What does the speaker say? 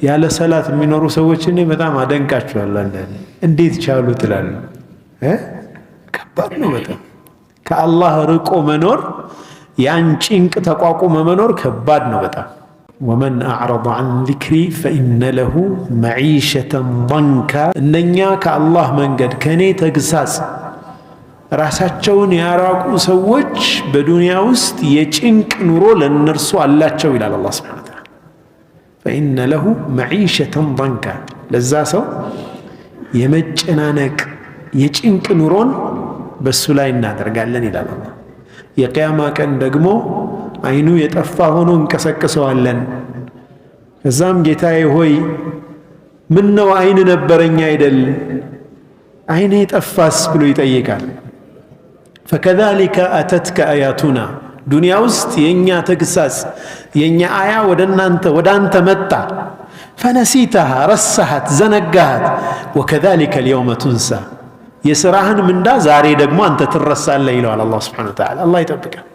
ያለ ሰላት የሚኖሩ ሰዎችን በጣም አደንቃቸዋለሁ። አንዳንዴ እንዴት ቻሉ ትላለህ። ከባድ ነው በጣም ከአላህ ርቆ መኖር፣ ያን ጭንቅ ተቋቁሞ መኖር ከባድ ነው በጣም። ወመን አዕረض ዐን ዚክሪ ፈኢነ ለሁ መዒሸተን ضንካ። እነኛ ከአላህ መንገድ ከእኔ ተግሳጽ ራሳቸውን ያራቁ ሰዎች በዱንያ ውስጥ የጭንቅ ኑሮ ለእነርሱ አላቸው ይላል አላህ ሱብሓነሁ ወተዓላ። ፈኢነ ለሁ መዒሸተን ضንካ፣ ለዛ ሰው የመጨናነቅ የጭንቅ ኑሮን በሱ ላይ እናደርጋለን ይላል አላህ። የቅያማ ቀን ደግሞ አይኑ የጠፋ ሆኖ እንቀሰቅሰዋለን። ከዛም ጌታዬ ሆይ ምን ነው አይን ነበረኝ አይደል አይኔ ጠፋስ ብሎ ይጠይቃል። ፈከዛሊከ አተትከ አያቱና፣ ዱንያ ውስጥ የኛ ተግሳጽ የኛ አያ ወደ አንተ መጣ። ፈነሲተሃ፣ ረሳሃት፣ ዘነጋሃት። ወከዛሊከ አልየውመ ቱንሳ፣ የሥራህን ምንዳ ዛሬ ደግሞ አንተ ትረሳለህ ይለዋል አላህ ሱብሓነሁ ወተዓላ። አላህ ይጠብቀን።